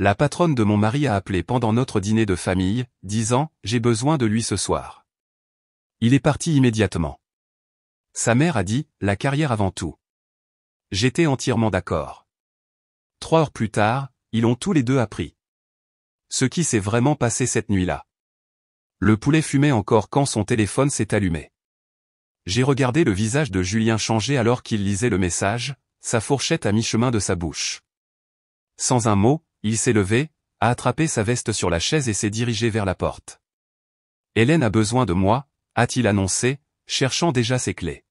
La patronne de mon mari a appelé pendant notre dîner de famille, disant « J'ai besoin de lui ce soir ». Il est parti immédiatement. Sa mère a dit « La carrière avant tout ». J'étais entièrement d'accord. 3 heures plus tard, ils ont tous les deux appris ce qui s'est vraiment passé cette nuit-là. Le poulet fumait encore quand son téléphone s'est allumé. J'ai regardé le visage de Julien changer alors qu'il lisait le message, sa fourchette à mi-chemin de sa bouche. Sans un mot, il s'est levé, a attrapé sa veste sur la chaise et s'est dirigé vers la porte. « Hélène a besoin de moi », a-t-il annoncé, cherchant déjà ses clés.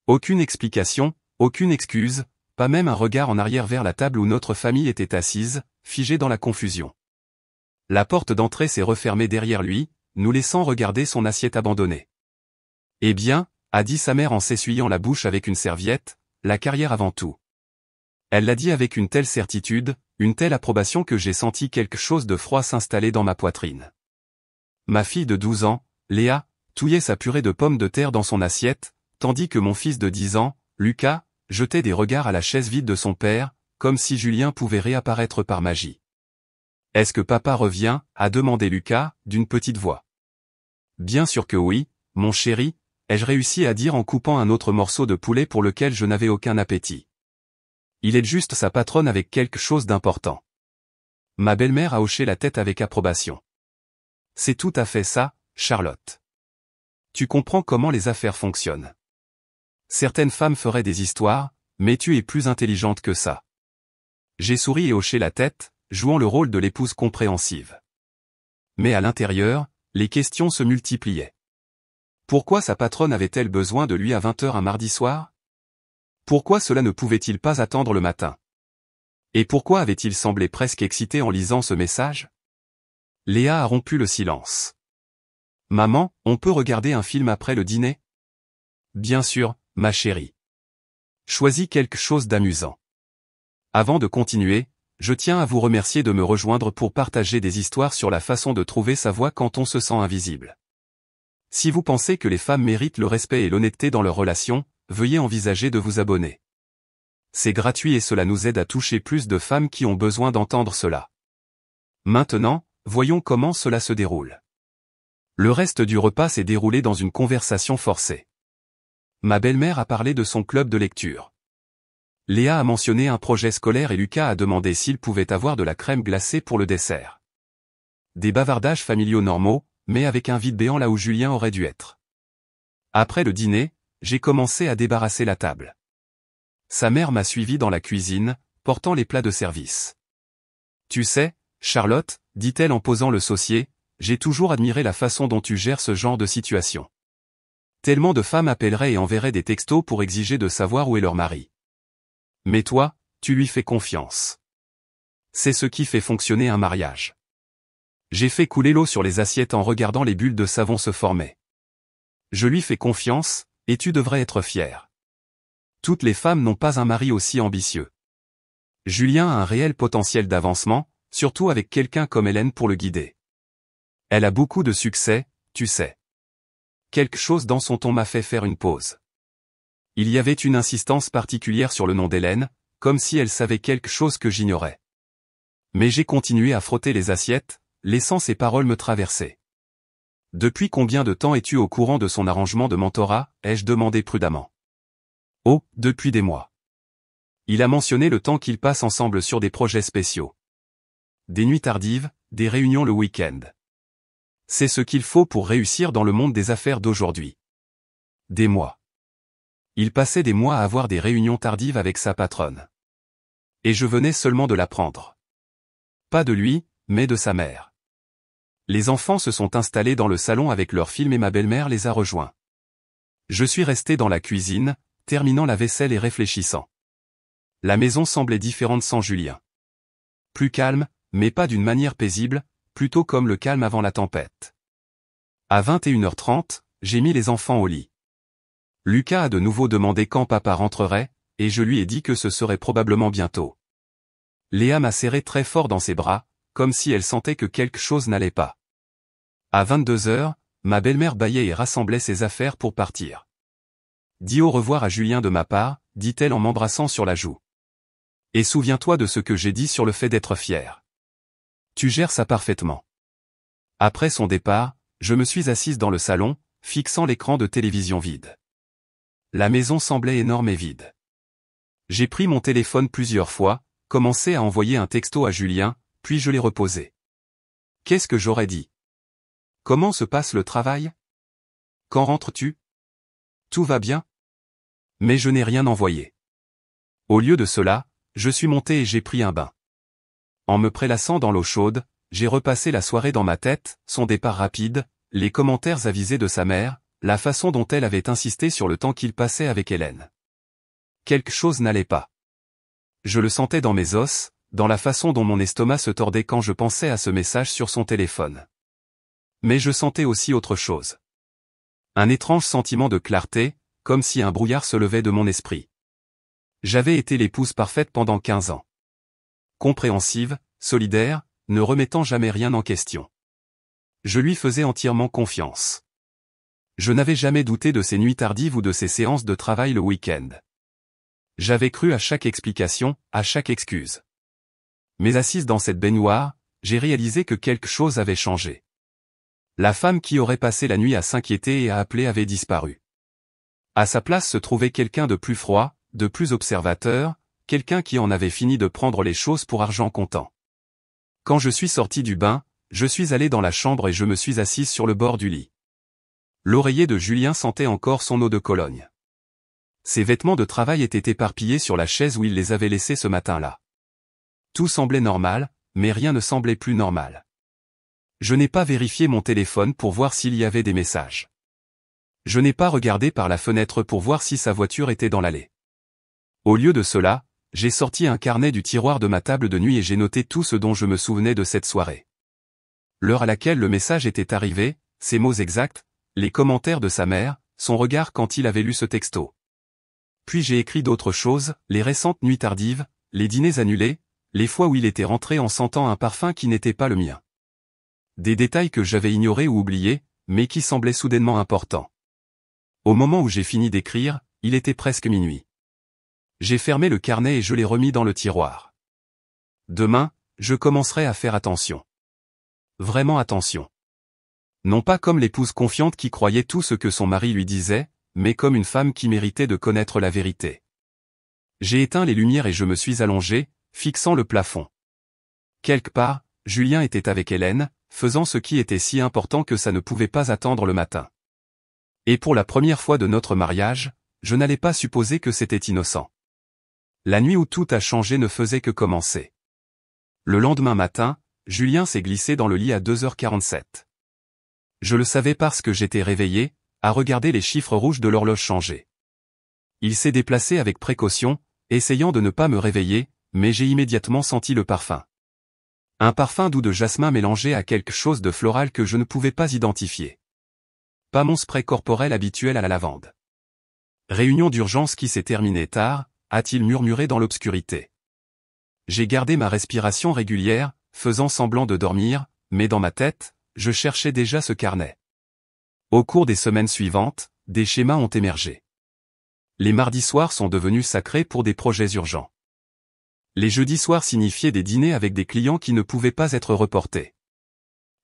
Aucune explication, aucune excuse, pas même un regard en arrière vers la table où notre famille était assise, figée dans la confusion. La porte d'entrée s'est refermée derrière lui, nous laissant regarder son assiette abandonnée. « Eh bien », a dit sa mère en s'essuyant la bouche avec une serviette, « la carrière avant tout ». Elle l'a dit avec une telle certitude, une telle approbation que j'ai senti quelque chose de froid s'installer dans ma poitrine. Ma fille de 12 ans, Léa, touillait sa purée de pommes de terre dans son assiette, tandis que mon fils de 10 ans, Lucas, jetait des regards à la chaise vide de son père, comme si Julien pouvait réapparaître par magie. « Est-ce que papa revient ?» a demandé Lucas, d'une petite voix. « Bien sûr que oui, mon chéri », ai-je réussi à dire en coupant un autre morceau de poulet pour lequel je n'avais aucun appétit. Il est juste sa patronne avec quelque chose d'important. Ma belle-mère a hoché la tête avec approbation. C'est tout à fait ça, Charlotte. Tu comprends comment les affaires fonctionnent. Certaines femmes feraient des histoires, mais tu es plus intelligente que ça. J'ai souri et hoché la tête, jouant le rôle de l'épouse compréhensive. Mais à l'intérieur, les questions se multipliaient. Pourquoi sa patronne avait-elle besoin de lui à 20h un mardi soir? Pourquoi cela ne pouvait-il pas attendre le matin? Et pourquoi avait-il semblé presque excité en lisant ce message? Léa a rompu le silence. « Maman, on peut regarder un film après le dîner? » Bien sûr, ma chérie. Choisis quelque chose d'amusant. Avant de continuer, je tiens à vous remercier de me rejoindre pour partager des histoires sur la façon de trouver sa voie quand on se sent invisible. Si vous pensez que les femmes méritent le respect et l'honnêteté dans leurs relations, veuillez envisager de vous abonner. C'est gratuit et cela nous aide à toucher plus de femmes qui ont besoin d'entendre cela. Maintenant, voyons comment cela se déroule. Le reste du repas s'est déroulé dans une conversation forcée. Ma belle-mère a parlé de son club de lecture. Léa a mentionné un projet scolaire et Lucas a demandé s'il pouvait avoir de la crème glacée pour le dessert. Des bavardages familiaux normaux, mais avec un vide béant là où Julien aurait dû être. Après le dîner, j'ai commencé à débarrasser la table. Sa mère m'a suivi dans la cuisine, portant les plats de service. « Tu sais, Charlotte, dit-elle en posant le saucier, j'ai toujours admiré la façon dont tu gères ce genre de situation. Tellement de femmes appelleraient et enverraient des textos pour exiger de savoir où est leur mari. Mais toi, tu lui fais confiance. C'est ce qui fait fonctionner un mariage. » J'ai fait couler l'eau sur les assiettes en regardant les bulles de savon se former. Je lui fais confiance, et tu devrais être fier. Toutes les femmes n'ont pas un mari aussi ambitieux. Julien a un réel potentiel d'avancement, surtout avec quelqu'un comme Hélène pour le guider. Elle a beaucoup de succès, tu sais. Quelque chose dans son ton m'a fait faire une pause. Il y avait une insistance particulière sur le nom d'Hélène, comme si elle savait quelque chose que j'ignorais. Mais j'ai continué à frotter les assiettes, laissant ces paroles me traverser. « Depuis combien de temps es-tu au courant de son arrangement de mentorat ?» ai-je demandé prudemment. « Oh, depuis des mois. Il a mentionné le temps qu'ils passent ensemble sur des projets spéciaux. Des nuits tardives, des réunions le week-end. C'est ce qu'il faut pour réussir dans le monde des affaires d'aujourd'hui. Des mois. Il passait des mois à avoir des réunions tardives avec sa patronne. Et je venais seulement de l'apprendre. Pas de lui, mais de sa mère. Les enfants se sont installés dans le salon avec leur film et ma belle-mère les a rejoints. Je suis resté dans la cuisine, terminant la vaisselle et réfléchissant. La maison semblait différente sans Julien. Plus calme, mais pas d'une manière paisible, plutôt comme le calme avant la tempête. À 21h30, j'ai mis les enfants au lit. Lucas a de nouveau demandé quand papa rentrerait, et je lui ai dit que ce serait probablement bientôt. Léa m'a serré très fort dans ses bras, comme si elle sentait que quelque chose n'allait pas. À 22h, ma belle-mère bâillait et rassemblait ses affaires pour partir. « Dis au revoir à Julien de ma part, » dit-elle en m'embrassant sur la joue. « Et souviens-toi de ce que j'ai dit sur le fait d'être fier. Tu gères ça parfaitement. Après son départ, je me suis assise dans le salon, fixant l'écran de télévision vide. La maison semblait énorme et vide. J'ai pris mon téléphone plusieurs fois, commencé à envoyer un texto à Julien, puis je l'ai reposé. Qu'est-ce que j'aurais dit? Comment se passe le travail? Quand rentres-tu? Tout va bien? Mais je n'ai rien envoyé. Au lieu de cela, je suis monté et j'ai pris un bain. En me prélassant dans l'eau chaude, j'ai repassé la soirée dans ma tête, son départ rapide, les commentaires avisés de sa mère, la façon dont elle avait insisté sur le temps qu'il passait avec Hélène. Quelque chose n'allait pas. Je le sentais dans mes os, dans la façon dont mon estomac se tordait quand je pensais à ce message sur son téléphone. Mais je sentais aussi autre chose. Un étrange sentiment de clarté, comme si un brouillard se levait de mon esprit. J'avais été l'épouse parfaite pendant 15 ans. Compréhensive, solidaire, ne remettant jamais rien en question. Je lui faisais entièrement confiance. Je n'avais jamais douté de ses nuits tardives ou de ses séances de travail le week-end. J'avais cru à chaque explication, à chaque excuse. Mais assise dans cette baignoire, j'ai réalisé que quelque chose avait changé. La femme qui aurait passé la nuit à s'inquiéter et à appeler avait disparu. À sa place se trouvait quelqu'un de plus froid, de plus observateur, quelqu'un qui en avait fini de prendre les choses pour argent comptant. Quand je suis sorti du bain, je suis allé dans la chambre et je me suis assise sur le bord du lit. L'oreiller de Julien sentait encore son eau de Cologne. Ses vêtements de travail étaient éparpillés sur la chaise où il les avait laissés ce matin-là. Tout semblait normal, mais rien ne semblait plus normal. Je n'ai pas vérifié mon téléphone pour voir s'il y avait des messages. Je n'ai pas regardé par la fenêtre pour voir si sa voiture était dans l'allée. Au lieu de cela, j'ai sorti un carnet du tiroir de ma table de nuit et j'ai noté tout ce dont je me souvenais de cette soirée. L'heure à laquelle le message était arrivé, ses mots exacts, les commentaires de sa mère, son regard quand il avait lu ce texto. Puis j'ai écrit d'autres choses, les récentes nuits tardives, les dîners annulés, les fois où il était rentré en sentant un parfum qui n'était pas le mien. Des détails que j'avais ignorés ou oubliés, mais qui semblaient soudainement importants. Au moment où j'ai fini d'écrire, il était presque minuit. J'ai fermé le carnet et je l'ai remis dans le tiroir. Demain, je commencerai à faire attention. Vraiment attention. Non pas comme l'épouse confiante qui croyait tout ce que son mari lui disait, mais comme une femme qui méritait de connaître la vérité. J'ai éteint les lumières et je me suis allongé, fixant le plafond. Quelque part, Julien était avec Hélène, faisant ce qui était si important que ça ne pouvait pas attendre le matin. Et pour la première fois de notre mariage, je n'allais pas supposer que c'était innocent. La nuit où tout a changé ne faisait que commencer. Le lendemain matin, Julien s'est glissé dans le lit à 2h47. Je le savais parce que j'étais réveillé, à regarder les chiffres rouges de l'horloge changer. Il s'est déplacé avec précaution, essayant de ne pas me réveiller, mais j'ai immédiatement senti le parfum. Un parfum doux de jasmin mélangé à quelque chose de floral que je ne pouvais pas identifier. Pas mon spray corporel habituel à la lavande. Réunion d'urgence qui s'est terminée tard, a-t-il murmuré dans l'obscurité. J'ai gardé ma respiration régulière, faisant semblant de dormir, mais dans ma tête, je cherchais déjà ce carnet. Au cours des semaines suivantes, des schémas ont émergé. Les mardis soirs sont devenus sacrés pour des projets urgents. Les jeudis soirs signifiaient des dîners avec des clients qui ne pouvaient pas être reportés.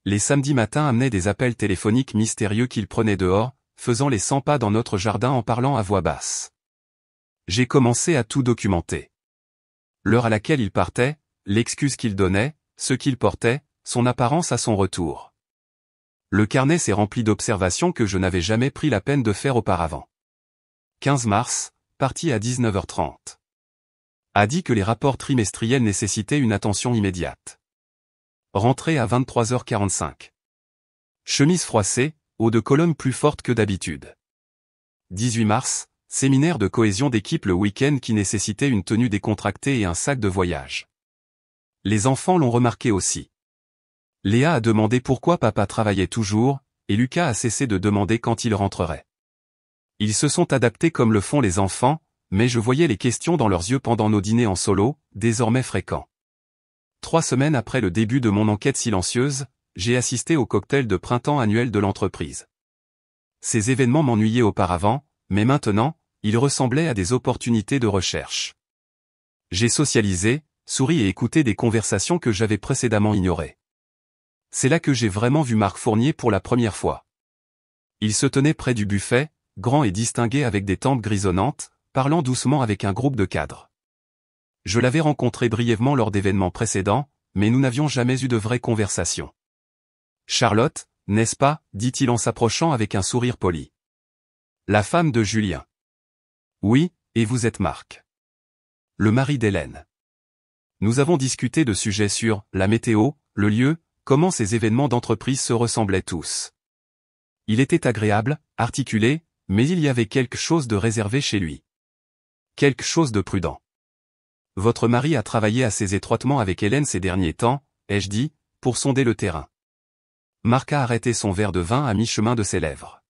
Les samedis matins amenaient des appels téléphoniques mystérieux qu'il prenait dehors, faisant les 100 pas dans notre jardin en parlant à voix basse. J'ai commencé à tout documenter. L'heure à laquelle il partait, l'excuse qu'il donnait, ce qu'il portait, son apparence à son retour. Le carnet s'est rempli d'observations que je n'avais jamais pris la peine de faire auparavant. 15 mars, parti à 19h30. A dit que les rapports trimestriels nécessitaient une attention immédiate. Rentrée à 23h45. Chemise froissée, eau de Cologne plus forte que d'habitude. 18 mars, séminaire de cohésion d'équipe le week-end qui nécessitait une tenue décontractée et un sac de voyage. Les enfants l'ont remarqué aussi. Léa a demandé pourquoi papa travaillait toujours, et Lucas a cessé de demander quand il rentrerait. Ils se sont adaptés comme le font les enfants, mais je voyais les questions dans leurs yeux pendant nos dîners en solo, désormais fréquents. 3 semaines après le début de mon enquête silencieuse, j'ai assisté au cocktail de printemps annuel de l'entreprise. Ces événements m'ennuyaient auparavant, mais maintenant, ils ressemblaient à des opportunités de recherche. J'ai socialisé, sourit et écoutait des conversations que j'avais précédemment ignorées. C'est là que j'ai vraiment vu Marc Fournier pour la première fois. Il se tenait près du buffet, grand et distingué avec des tempes grisonnantes, parlant doucement avec un groupe de cadres. Je l'avais rencontré brièvement lors d'événements précédents, mais nous n'avions jamais eu de vraie conversation. « Charlotte, n'est-ce pas ?» dit-il en s'approchant avec un sourire poli. « La femme de Julien. »« Oui, et vous êtes Marc. » »« Le mari d'Hélène. » Nous avons discuté de sujets sur la météo, le lieu, comment ces événements d'entreprise se ressemblaient tous. Il était agréable, articulé, mais il y avait quelque chose de réservé chez lui. Quelque chose de prudent. « Votre mari a travaillé assez étroitement avec Hélène ces derniers temps, ai-je dit, pour sonder le terrain. » Marc a arrêté son verre de vin à mi-chemin de ses lèvres.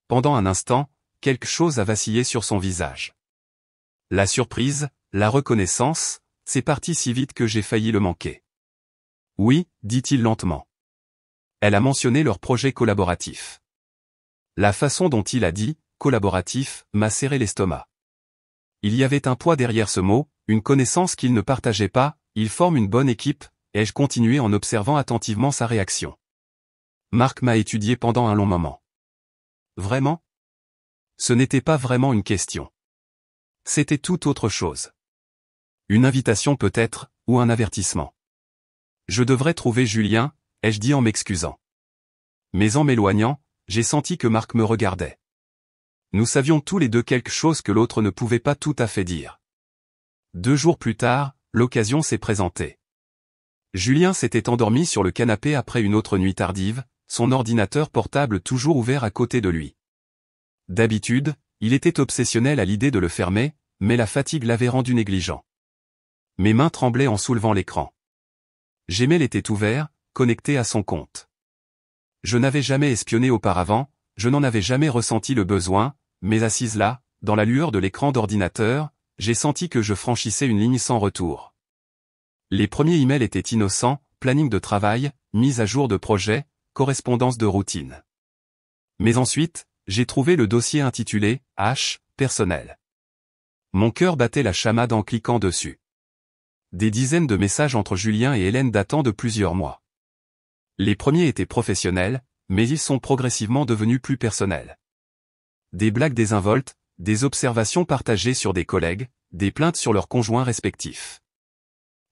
Pendant un instant, quelque chose a vacillé sur son visage. La surprise, la reconnaissance, c'est parti si vite que j'ai failli le manquer. « Oui, » dit-il lentement. Elle a mentionné leur projet collaboratif. La façon dont il a dit « collaboratif » m'a serré l'estomac. Il y avait un poids derrière ce mot, une connaissance qu'il ne partageait pas, ils forment une bonne équipe, ai-je continué en observant attentivement sa réaction. Marc m'a étudié pendant un long moment. Vraiment ? Ce n'était pas vraiment une question. C'était tout autre chose. Une invitation peut-être, ou un avertissement. Je devrais trouver Julien, ai-je dit en m'excusant. Mais en m'éloignant, j'ai senti que Marc me regardait. Nous savions tous les deux quelque chose que l'autre ne pouvait pas tout à fait dire. 2 jours plus tard, l'occasion s'est présentée. Julien s'était endormi sur le canapé après une autre nuit tardive, son ordinateur portable toujours ouvert à côté de lui. D'habitude, il était obsessionnel à l'idée de le fermer, mais la fatigue l'avait rendu négligent. Mes mains tremblaient en soulevant l'écran. Gmail était ouvert, connecté à son compte. Je n'avais jamais espionné auparavant, je n'en avais jamais ressenti le besoin, mais assise là, dans la lueur de l'écran d'ordinateur, j'ai senti que je franchissais une ligne sans retour. Les premiers emails étaient innocents, planning de travail, mise à jour de projet, correspondance de routine. Mais ensuite, j'ai trouvé le dossier intitulé « H, personnel ». Mon cœur battait la chamade en cliquant dessus. Des dizaines de messages entre Julien et Hélène datant de plusieurs mois. Les premiers étaient professionnels, mais ils sont progressivement devenus plus personnels. Des blagues désinvoltes, des observations partagées sur des collègues, des plaintes sur leurs conjoints respectifs.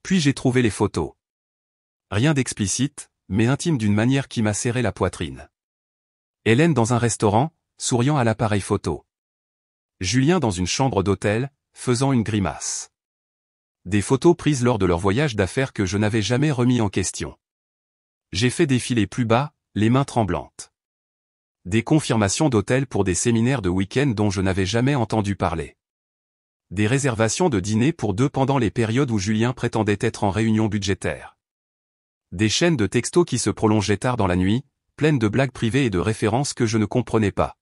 Puis j'ai trouvé les photos. Rien d'explicite, mais intime d'une manière qui m'a serré la poitrine. Hélène dans un restaurant, souriant à l'appareil photo. Julien dans une chambre d'hôtel, faisant une grimace. Des photos prises lors de leur voyage d'affaires que je n'avais jamais remis en question. J'ai fait défiler plus bas, les mains tremblantes. Des confirmations d'hôtels pour des séminaires de week-end dont je n'avais jamais entendu parler. Des réservations de dîner pour 2 pendant les périodes où Julien prétendait être en réunion budgétaire. Des chaînes de textos qui se prolongeaient tard dans la nuit, pleines de blagues privées et de références que je ne comprenais pas.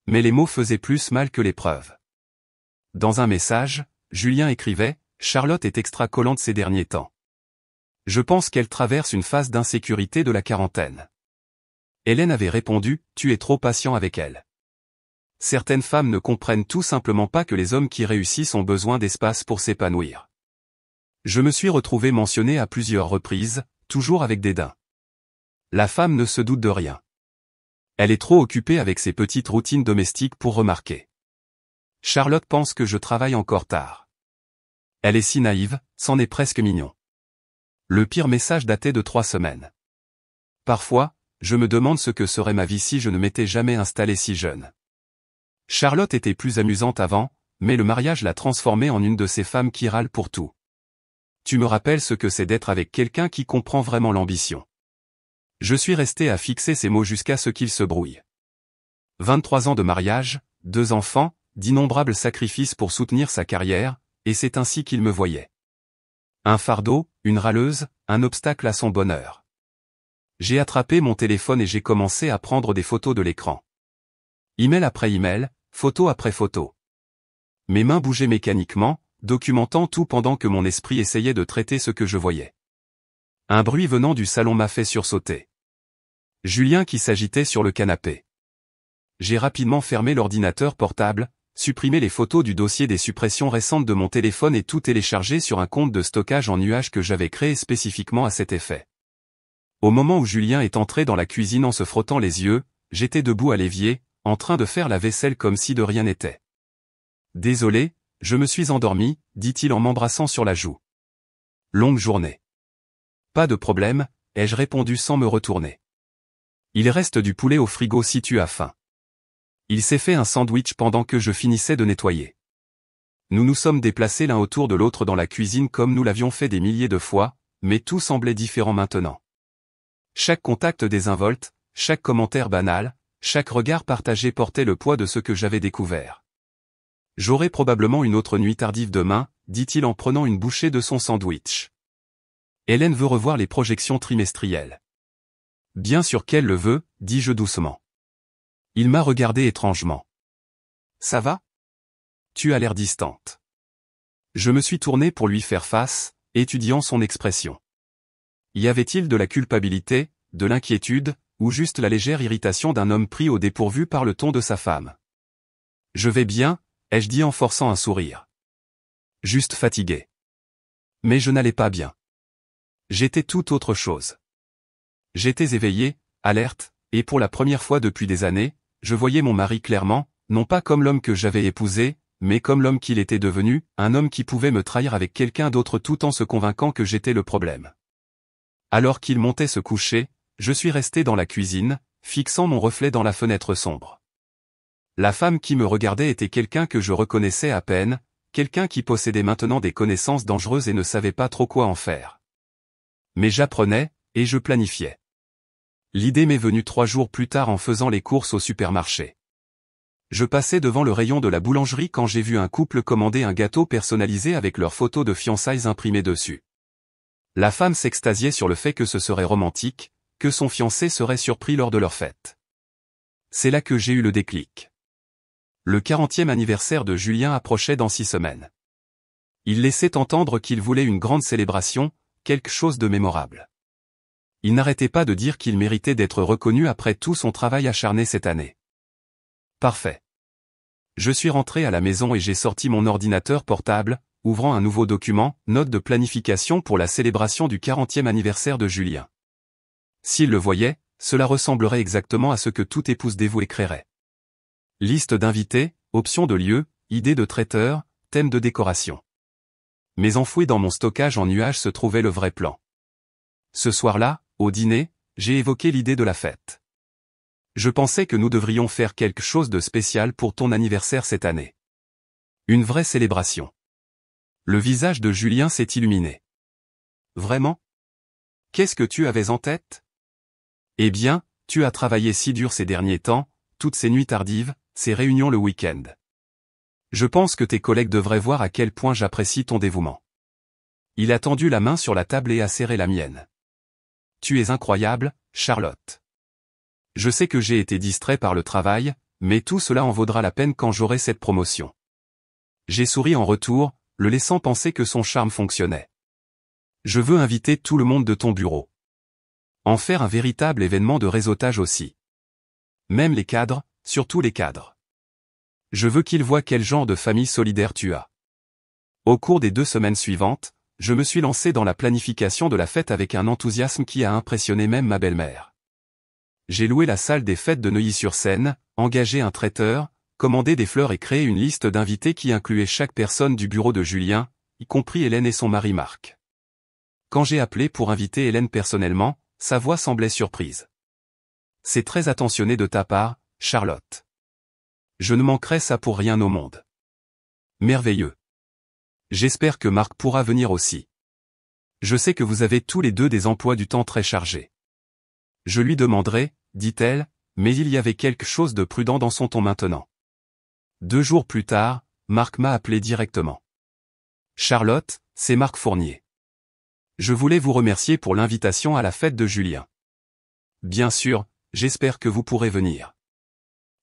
Mais les mots faisaient plus mal que les preuves. Dans un message, Julien écrivait « Charlotte est extra-collante ces derniers temps. Je pense qu'elle traverse une phase d'insécurité de la quarantaine. » Hélène avait répondu « Tu es trop patient avec elle. » Certaines femmes ne comprennent tout simplement pas que les hommes qui réussissent ont besoin d'espace pour s'épanouir. Je me suis retrouvé mentionné à plusieurs reprises, toujours avec dédain. La femme ne se doute de rien. Elle est trop occupée avec ses petites routines domestiques pour remarquer. Charlotte pense que je travaille encore tard. Elle est si naïve, c'en est presque mignon. Le pire message datait de 3 semaines. Parfois, je me demande ce que serait ma vie si je ne m'étais jamais installé si jeune. Charlotte était plus amusante avant, mais le mariage l'a transformée en une de ces femmes qui râlent pour tout. Tu me rappelles ce que c'est d'être avec quelqu'un qui comprend vraiment l'ambition. Je suis resté à fixer ces mots jusqu'à ce qu'ils se brouillent. 23 ans de mariage, 2 enfants, d'innombrables sacrifices pour soutenir sa carrière, et c'est ainsi qu'il me voyait. Un fardeau, une râleuse, un obstacle à son bonheur. J'ai attrapé mon téléphone et j'ai commencé à prendre des photos de l'écran. Email après email, photo après photo. Mes mains bougeaient mécaniquement, documentant tout pendant que mon esprit essayait de traiter ce que je voyais. Un bruit venant du salon m'a fait sursauter. Julien qui s'agitait sur le canapé. J'ai rapidement fermé l'ordinateur portable, supprimer les photos du dossier des suppressions récentes de mon téléphone et tout télécharger sur un compte de stockage en nuage que j'avais créé spécifiquement à cet effet. Au moment où Julien est entré dans la cuisine en se frottant les yeux, j'étais debout à l'évier, en train de faire la vaisselle comme si de rien n'était. « Désolé, je me suis endormi », dit-il en m'embrassant sur la joue. « Longue journée. »« Pas de problème », ai-je répondu sans me retourner. « Il reste du poulet au frigo si tu as faim. » Il s'est fait un sandwich pendant que je finissais de nettoyer. Nous nous sommes déplacés l'un autour de l'autre dans la cuisine comme nous l'avions fait des milliers de fois, mais tout semblait différent maintenant. Chaque contact désinvolte, chaque commentaire banal, chaque regard partagé portait le poids de ce que j'avais découvert. « J'aurai probablement une autre nuit tardive demain », dit-il en prenant une bouchée de son sandwich. « Hélène veut revoir les projections trimestrielles. »« Bien sûr qu'elle le veut », dis-je doucement. Il m'a regardé étrangement. « Ça va ? Tu as l'air distante. » Je me suis tourné pour lui faire face, étudiant son expression. Y avait-il de la culpabilité, de l'inquiétude, ou juste la légère irritation d'un homme pris au dépourvu par le ton de sa femme ? « Je vais bien », ai-je dit en forçant un sourire. « Juste fatigué. » Mais je n'allais pas bien. J'étais tout autre chose. J'étais éveillé, alerte, et pour la première fois depuis des années, je voyais mon mari clairement, non pas comme l'homme que j'avais épousé, mais comme l'homme qu'il était devenu, un homme qui pouvait me trahir avec quelqu'un d'autre tout en se convainquant que j'étais le problème. Alors qu'il montait se coucher, je suis resté dans la cuisine, fixant mon reflet dans la fenêtre sombre. La femme qui me regardait était quelqu'un que je reconnaissais à peine, quelqu'un qui possédait maintenant des connaissances dangereuses et ne savait pas trop quoi en faire. Mais j'apprenais, et je planifiais. L'idée m'est venue 3 jours plus tard en faisant les courses au supermarché. Je passais devant le rayon de la boulangerie quand j'ai vu un couple commander un gâteau personnalisé avec leurs photos de fiançailles imprimées dessus. La femme s'extasiait sur le fait que ce serait romantique, que son fiancé serait surpris lors de leur fête. C'est là que j'ai eu le déclic. Le 40e anniversaire de Julien approchait dans 6 semaines. Il laissait entendre qu'il voulait une grande célébration, quelque chose de mémorable. Il n'arrêtait pas de dire qu'il méritait d'être reconnu après tout son travail acharné cette année. Parfait. Je suis rentré à la maison et j'ai sorti mon ordinateur portable, ouvrant un nouveau document, note de planification pour la célébration du 40e anniversaire de Julien. S'il le voyait, cela ressemblerait exactement à ce que toute épouse dévouée créerait. Liste d'invités, options de lieux, idées de traiteurs, thèmes de décoration. Mais enfoui dans mon stockage en nuage se trouvait le vrai plan. Ce soir-là, au dîner, j'ai évoqué l'idée de la fête. Je pensais que nous devrions faire quelque chose de spécial pour ton anniversaire cette année. Une vraie célébration. Le visage de Julien s'est illuminé. Vraiment ? Qu'est-ce que tu avais en tête ? Eh bien, tu as travaillé si dur ces derniers temps, toutes ces nuits tardives, ces réunions le week-end. Je pense que tes collègues devraient voir à quel point j'apprécie ton dévouement. Il a tendu la main sur la table et a serré la mienne. Tu es incroyable, Charlotte. Je sais que j'ai été distrait par le travail, mais tout cela en vaudra la peine quand j'aurai cette promotion. J'ai souri en retour, le laissant penser que son charme fonctionnait. Je veux inviter tout le monde de ton bureau. En faire un véritable événement de réseautage aussi. Même les cadres, surtout les cadres. Je veux qu'ils voient quel genre de famille solidaire tu as. Au cours des 2 semaines suivantes, je me suis lancé dans la planification de la fête avec un enthousiasme qui a impressionné même ma belle-mère. J'ai loué la salle des fêtes de Neuilly-sur-Seine, engagé un traiteur, commandé des fleurs et créé une liste d'invités qui incluait chaque personne du bureau de Julien, y compris Hélène et son mari Marc. Quand j'ai appelé pour inviter Hélène personnellement, sa voix semblait surprise. C'est très attentionné de ta part, Charlotte. Je ne manquerai ça pour rien au monde. Merveilleux. J'espère que Marc pourra venir aussi. Je sais que vous avez tous les deux des emplois du temps très chargés. Je lui demanderai, dit-elle, mais il y avait quelque chose de prudent dans son ton maintenant. 2 jours plus tard, Marc m'a appelé directement. Charlotte, c'est Marc Fournier. Je voulais vous remercier pour l'invitation à la fête de Julien. Bien sûr, j'espère que vous pourrez venir.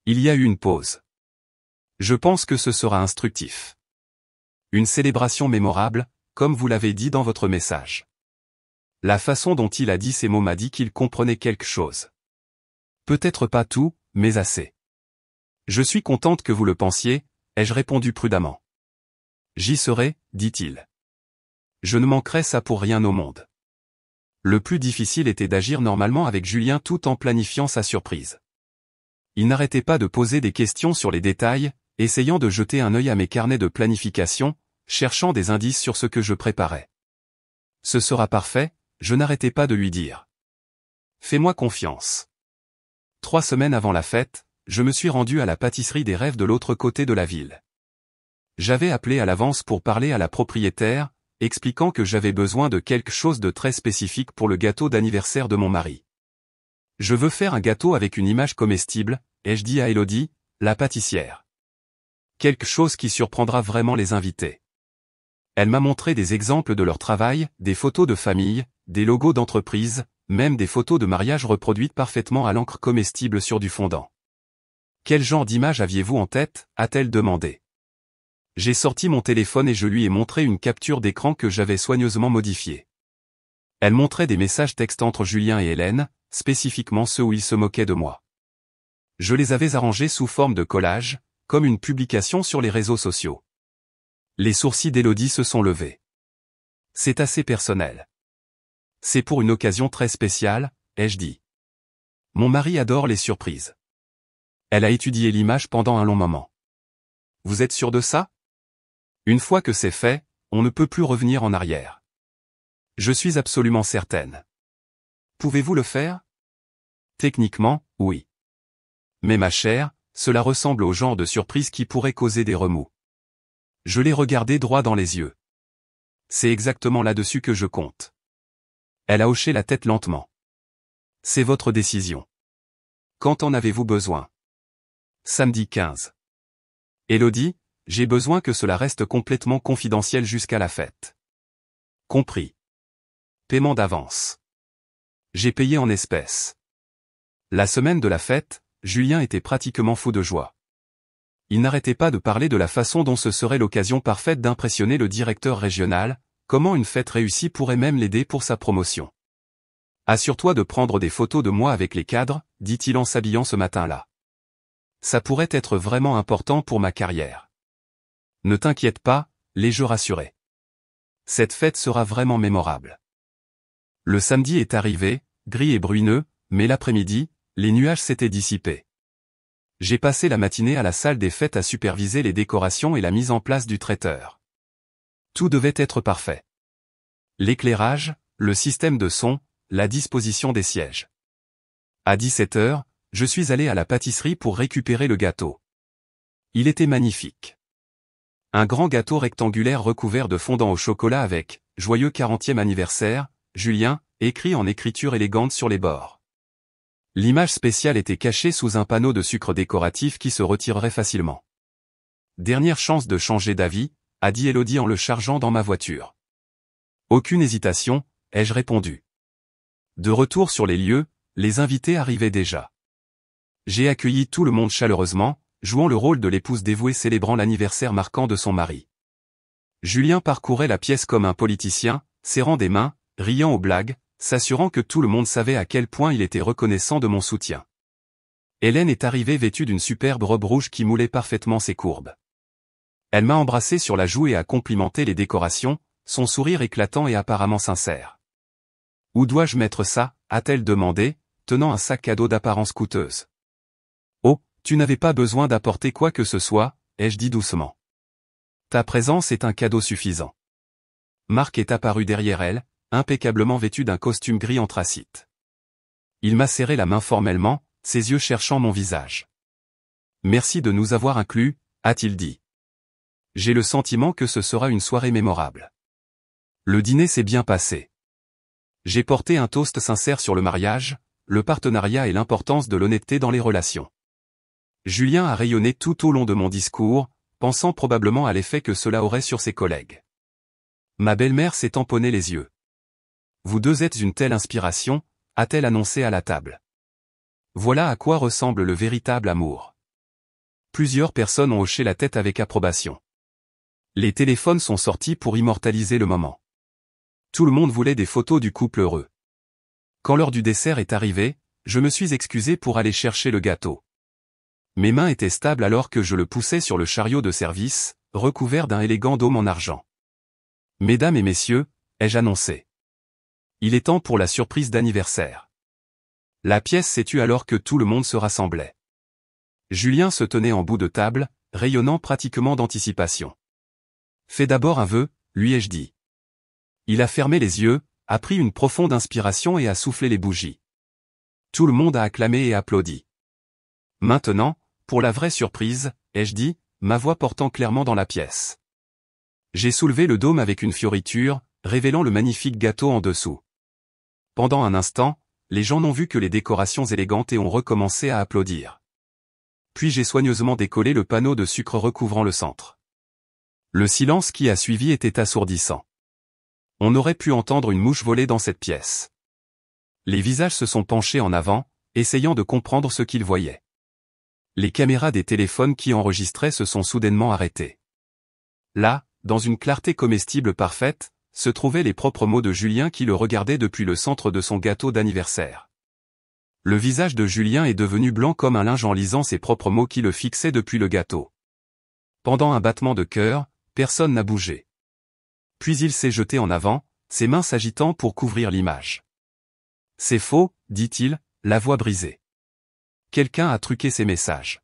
Il y a eu une pause. Je pense que ce sera instructif. Une célébration mémorable, comme vous l'avez dit dans votre message. La façon dont il a dit ces mots m'a dit qu'il comprenait quelque chose. Peut-être pas tout, mais assez. Je suis contente que vous le pensiez, ai-je répondu prudemment. J'y serai, dit-il. Je ne manquerai ça pour rien au monde. Le plus difficile était d'agir normalement avec Julien tout en planifiant sa surprise. Il n'arrêtait pas de poser des questions sur les détails, essayant de jeter un œil à mes carnets de planification, cherchant des indices sur ce que je préparais. Ce sera parfait, je n'arrêtais pas de lui dire. Fais-moi confiance. 3 semaines avant la fête, je me suis rendu à la pâtisserie des rêves de l'autre côté de la ville. J'avais appelé à l'avance pour parler à la propriétaire, expliquant que j'avais besoin de quelque chose de très spécifique pour le gâteau d'anniversaire de mon mari. Je veux faire un gâteau avec une image comestible, ai-je dit à Élodie, la pâtissière. Quelque chose qui surprendra vraiment les invités. Elle m'a montré des exemples de leur travail, des photos de famille, des logos d'entreprise, même des photos de mariage reproduites parfaitement à l'encre comestible sur du fondant. Quel genre d'image aviez-vous en tête, a-t-elle demandé. J'ai sorti mon téléphone et je lui ai montré une capture d'écran que j'avais soigneusement modifiée. Elle montrait des messages textes entre Julien et Hélène, spécifiquement ceux où ils se moquaient de moi. Je les avais arrangés sous forme de collage, comme une publication sur les réseaux sociaux. Les sourcils d'Élodie se sont levés. C'est assez personnel. C'est pour une occasion très spéciale, ai-je dit. Mon mari adore les surprises. Elle a étudié l'image pendant un long moment. Vous êtes sûr de ça? Une fois que c'est fait, on ne peut plus revenir en arrière. Je suis absolument certaine. Pouvez-vous le faire? Techniquement, oui. Mais ma chère, cela ressemble au genre de surprise qui pourrait causer des remous. Je l'ai regardé droit dans les yeux. C'est exactement là-dessus que je compte. Elle a hoché la tête lentement. C'est votre décision. Quand en avez-vous besoin? Samedi 15. Élodie, j'ai besoin que cela reste complètement confidentiel jusqu'à la fête. Compris. Paiement d'avance. J'ai payé en espèces. La semaine de la fête, Julien était pratiquement fou de joie. Il n'arrêtait pas de parler de la façon dont ce serait l'occasion parfaite d'impressionner le directeur régional, comment une fête réussie pourrait même l'aider pour sa promotion. Assure-toi de prendre des photos de moi avec les cadres, dit-il en s'habillant ce matin-là. Ça pourrait être vraiment important pour ma carrière. Ne t'inquiète pas, l'ai-je rassuré. Cette fête sera vraiment mémorable. Le samedi est arrivé, gris et brumeux, mais l'après-midi, les nuages s'étaient dissipés. J'ai passé la matinée à la salle des fêtes à superviser les décorations et la mise en place du traiteur. Tout devait être parfait. L'éclairage, le système de son, la disposition des sièges. À 17 h, je suis allé à la pâtisserie pour récupérer le gâteau. Il était magnifique. Un grand gâteau rectangulaire recouvert de fondant au chocolat avec « Joyeux 40e anniversaire, Julien », écrit en écriture élégante sur les bords. L'image spéciale était cachée sous un panneau de sucre décoratif qui se retirerait facilement. Dernière chance de changer d'avis, a dit Élodie en le chargeant dans ma voiture. Aucune hésitation, ai-je répondu. De retour sur les lieux, les invités arrivaient déjà. J'ai accueilli tout le monde chaleureusement, jouant le rôle de l'épouse dévouée célébrant l'anniversaire marquant de son mari. Julien parcourait la pièce comme un politicien, serrant des mains, riant aux blagues, s'assurant que tout le monde savait à quel point il était reconnaissant de mon soutien. Hélène est arrivée vêtue d'une superbe robe rouge qui moulait parfaitement ses courbes. Elle m'a embrassé sur la joue et a complimenté les décorations, son sourire éclatant et apparemment sincère. « Où dois-je mettre ça ?» a-t-elle demandé, tenant un sac cadeau d'apparence coûteuse. « Oh, tu n'avais pas besoin d'apporter quoi que ce soit, » ai-je dit doucement. « Ta présence est un cadeau suffisant. » Marc est apparu derrière elle, impeccablement vêtu d'un costume gris anthracite. Il m'a serré la main formellement, ses yeux cherchant mon visage. « Merci de nous avoir inclus, » a-t-il dit. J'ai le sentiment que ce sera une soirée mémorable. Le dîner s'est bien passé. J'ai porté un toast sincère sur le mariage, le partenariat et l'importance de l'honnêteté dans les relations. Julien a rayonné tout au long de mon discours, pensant probablement à l'effet que cela aurait sur ses collègues. Ma belle-mère s'est tamponnée les yeux. « Vous deux êtes une telle inspiration », a-t-elle annoncé à la table. Voilà à quoi ressemble le véritable amour. Plusieurs personnes ont hoché la tête avec approbation. Les téléphones sont sortis pour immortaliser le moment. Tout le monde voulait des photos du couple heureux. Quand l'heure du dessert est arrivée, je me suis excusé pour aller chercher le gâteau. Mes mains étaient stables alors que je le poussais sur le chariot de service, recouvert d'un élégant dôme en argent. Mesdames et messieurs, ai-je annoncé. Il est temps pour la surprise d'anniversaire. La pièce s'est tue alors que tout le monde se rassemblait. Julien se tenait en bout de table, rayonnant pratiquement d'anticipation. Fais d'abord un vœu, lui ai-je dit. Il a fermé les yeux, a pris une profonde inspiration et a soufflé les bougies. Tout le monde a acclamé et applaudi. Maintenant, pour la vraie surprise, ai-je dit, ma voix portant clairement dans la pièce. J'ai soulevé le dôme avec une fioriture, révélant le magnifique gâteau en dessous. Pendant un instant, les gens n'ont vu que les décorations élégantes et ont recommencé à applaudir. Puis j'ai soigneusement décollé le panneau de sucre recouvrant le centre. Le silence qui a suivi était assourdissant. On aurait pu entendre une mouche voler dans cette pièce. Les visages se sont penchés en avant, essayant de comprendre ce qu'ils voyaient. Les caméras des téléphones qui enregistraient se sont soudainement arrêtées. Là, dans une clarté comestible parfaite, se trouvaient les propres mots de Julien qui le regardait depuis le centre de son gâteau d'anniversaire. Le visage de Julien est devenu blanc comme un linge en lisant ses propres mots qui le fixaient depuis le gâteau. Pendant un battement de cœur, personne n'a bougé. Puis il s'est jeté en avant, ses mains s'agitant pour couvrir l'image. C'est faux, dit-il, la voix brisée. Quelqu'un a truqué ses messages.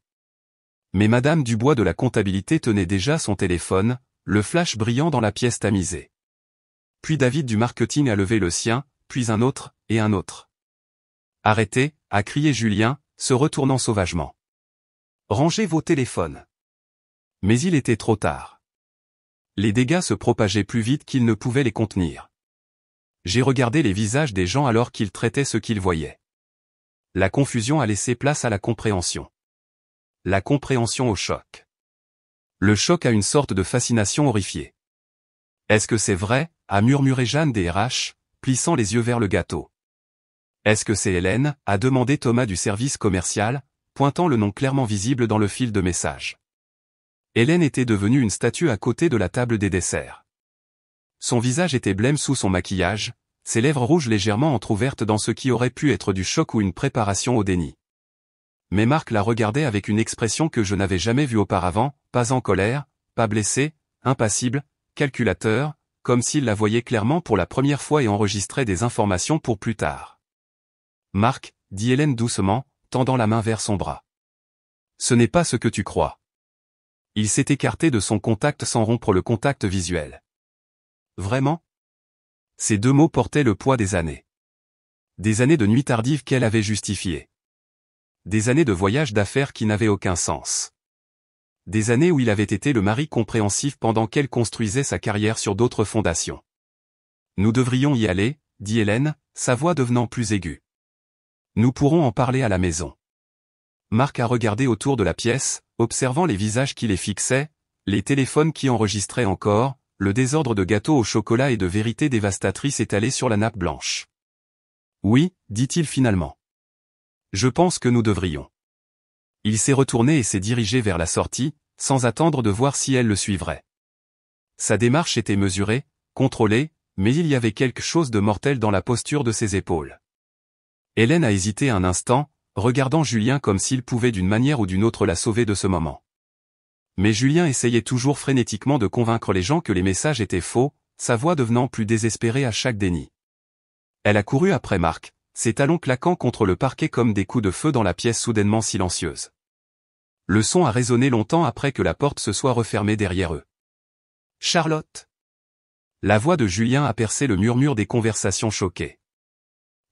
Mais Madame Dubois de la comptabilité tenait déjà son téléphone, le flash brillant dans la pièce tamisée. Puis David du marketing a levé le sien, puis un autre, et un autre. Arrêtez, a crié Julien, se retournant sauvagement. Rangez vos téléphones. Mais il était trop tard. Les dégâts se propageaient plus vite qu'ils ne pouvaient les contenir. J'ai regardé les visages des gens alors qu'ils traitaient ce qu'ils voyaient. La confusion a laissé place à la compréhension. La compréhension au choc. Le choc a une sorte de fascination horrifiée. Est-ce que c'est vrai, a murmuré Jeanne des RH, plissant les yeux vers le gâteau. Est-ce que c'est Hélène, a demandé Thomas du service commercial, pointant le nom clairement visible dans le fil de message. Hélène était devenue une statue à côté de la table des desserts. Son visage était blême sous son maquillage, ses lèvres rouges légèrement entr'ouvertes dans ce qui aurait pu être du choc ou une préparation au déni. Mais Marc la regardait avec une expression que je n'avais jamais vue auparavant, pas en colère, pas blessé, impassible, calculateur, comme s'il la voyait clairement pour la première fois et enregistrait des informations pour plus tard. Marc, dit Hélène doucement, tendant la main vers son bras. Ce n'est pas ce que tu crois. Il s'est écarté de son contact sans rompre le contact visuel. Vraiment ? Ces deux mots portaient le poids des années. Des années de nuit tardive qu'elle avait justifiées. Des années de voyage d'affaires qui n'avaient aucun sens. Des années où il avait été le mari compréhensif pendant qu'elle construisait sa carrière sur d'autres fondations. Nous devrions y aller, dit Hélène, sa voix devenant plus aiguë. Nous pourrons en parler à la maison. Marc a regardé autour de la pièce, observant les visages qui les fixaient, les téléphones qui enregistraient encore, le désordre de gâteaux au chocolat et de vérités dévastatrices étalées sur la nappe blanche. Oui, dit-il finalement. Je pense que nous devrions. Il s'est retourné et s'est dirigé vers la sortie, sans attendre de voir si elle le suivrait. Sa démarche était mesurée, contrôlée, mais il y avait quelque chose de mortel dans la posture de ses épaules. Hélène a hésité un instant, regardant Julien comme s'il pouvait d'une manière ou d'une autre la sauver de ce moment. Mais Julien essayait toujours frénétiquement de convaincre les gens que les messages étaient faux, sa voix devenant plus désespérée à chaque déni. Elle a couru après Marc, ses talons claquant contre le parquet comme des coups de feu dans la pièce soudainement silencieuse. Le son a résonné longtemps après que la porte se soit refermée derrière eux. Charlotte. La voix de Julien a percé le murmure des conversations choquées.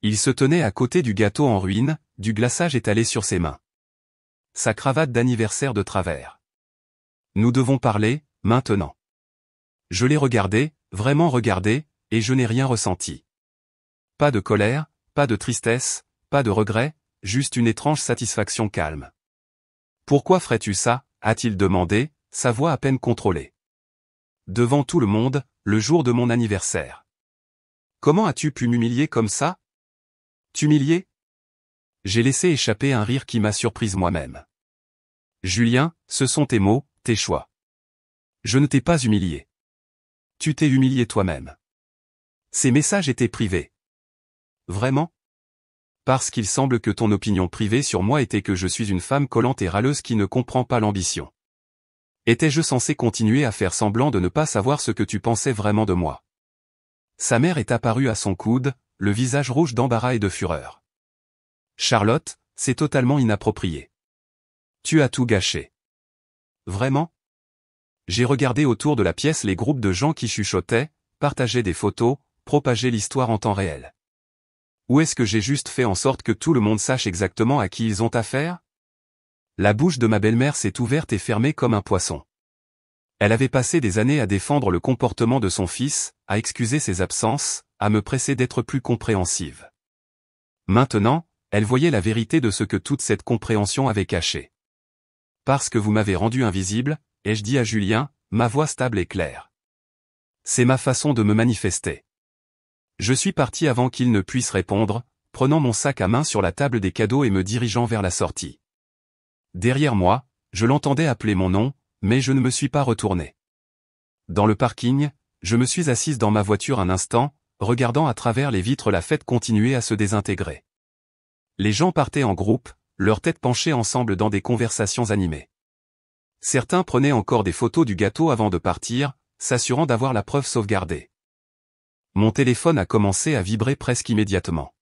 Il se tenait à côté du gâteau en ruine, du glaçage étalé sur ses mains. Sa cravate d'anniversaire de travers. Nous devons parler, maintenant. Je l'ai regardé, vraiment regardé, et je n'ai rien ressenti. Pas de colère, pas de tristesse, pas de regret, juste une étrange satisfaction calme. Pourquoi ferais-tu ça, a-t-il demandé, sa voix à peine contrôlée. Devant tout le monde, le jour de mon anniversaire. Comment as-tu pu m'humilier comme ça? T'humilier? J'ai laissé échapper un rire qui m'a surprise moi-même. Julien, ce sont tes mots, tes choix. Je ne t'ai pas humilié. Tu t'es humilié toi-même. Ces messages étaient privés. Vraiment? Parce qu'il semble que ton opinion privée sur moi était que je suis une femme collante et râleuse qui ne comprend pas l'ambition. Étais-je censé continuer à faire semblant de ne pas savoir ce que tu pensais vraiment de moi? Sa mère est apparue à son coude, le visage rouge d'embarras et de fureur. Charlotte, c'est totalement inapproprié. Tu as tout gâché. Vraiment? J'ai regardé autour de la pièce les groupes de gens qui chuchotaient, partageaient des photos, propageaient l'histoire en temps réel. Ou est-ce que j'ai juste fait en sorte que tout le monde sache exactement à qui ils ont affaire? La bouche de ma belle-mère s'est ouverte et fermée comme un poisson. Elle avait passé des années à défendre le comportement de son fils, à excuser ses absences, à me presser d'être plus compréhensive. Maintenant, elle voyait la vérité de ce que toute cette compréhension avait caché. Parce que vous m'avez rendu invisible, ai-je dit à Julien, ma voix stable et claire. C'est ma façon de me manifester. Je suis parti avant qu'il ne puisse répondre, prenant mon sac à main sur la table des cadeaux et me dirigeant vers la sortie. Derrière moi, je l'entendais appeler mon nom, mais je ne me suis pas retourné. Dans le parking, je me suis assise dans ma voiture un instant, regardant à travers les vitres la fête continuer à se désintégrer. Les gens partaient en groupe, leurs têtes penchées ensemble dans des conversations animées. Certains prenaient encore des photos du gâteau avant de partir, s'assurant d'avoir la preuve sauvegardée. Mon téléphone a commencé à vibrer presque immédiatement.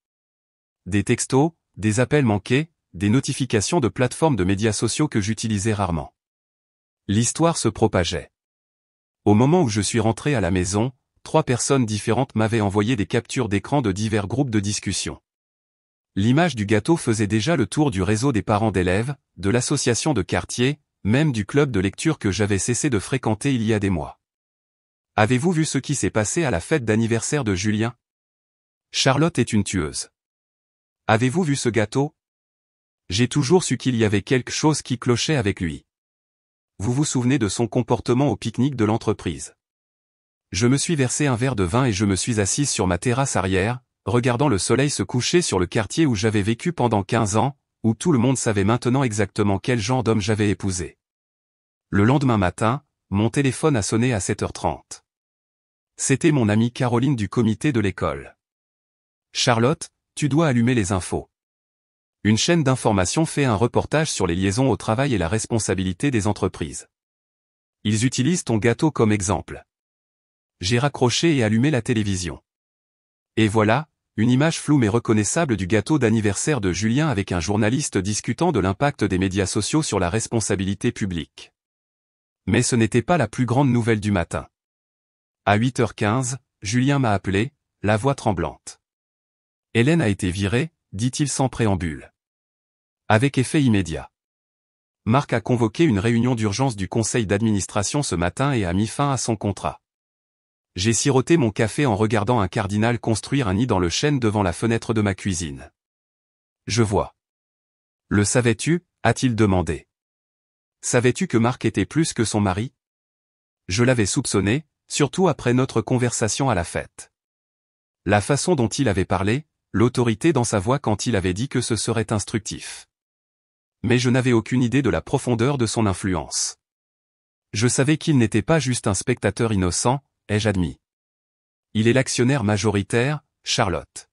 Des textos, des appels manqués, des notifications de plateformes de médias sociaux que j'utilisais rarement. L'histoire se propageait. Au moment où je suis rentré à la maison, 3 personnes différentes m'avaient envoyé des captures d'écran de divers groupes de discussion. L'image du gâteau faisait déjà le tour du réseau des parents d'élèves, de l'association de quartier, même du club de lecture que j'avais cessé de fréquenter il y a des mois. Avez-vous vu ce qui s'est passé à la fête d'anniversaire de Julien? Charlotte est une tueuse. Avez-vous vu ce gâteau? J'ai toujours su qu'il y avait quelque chose qui clochait avec lui. Vous vous souvenez de son comportement au pique-nique de l'entreprise? Je me suis versé un verre de vin et je me suis assise sur ma terrasse arrière, regardant le soleil se coucher sur le quartier où j'avais vécu pendant 15 ans, où tout le monde savait maintenant exactement quel genre d'homme j'avais épousé. Le lendemain matin, mon téléphone a sonné à 7h30. C'était mon amie Caroline du comité de l'école. Charlotte, tu dois allumer les infos. Une chaîne d'information fait un reportage sur les liaisons au travail et la responsabilité des entreprises. Ils utilisent ton gâteau comme exemple. J'ai raccroché et allumé la télévision. Et voilà, une image floue mais reconnaissable du gâteau d'anniversaire de Julien avec un journaliste discutant de l'impact des médias sociaux sur la responsabilité publique. Mais ce n'était pas la plus grande nouvelle du matin. À 8h15, Julien m'a appelé, la voix tremblante. Hélène a été virée, dit-il sans préambule. Avec effet immédiat. Marc a convoqué une réunion d'urgence du conseil d'administration ce matin et a mis fin à son contrat. J'ai siroté mon café en regardant un cardinal construire un nid dans le chêne devant la fenêtre de ma cuisine. Je vois. Le savais-tu? A-t-il demandé. Savais-tu que Marc était plus que son mari? Je l'avais soupçonné, surtout après notre conversation à la fête. La façon dont il avait parlé, l'autorité dans sa voix quand il avait dit que ce serait instructif. Mais je n'avais aucune idée de la profondeur de son influence. Je savais qu'il n'était pas juste un spectateur innocent, ai-je admis. Il est l'actionnaire majoritaire, Charlotte.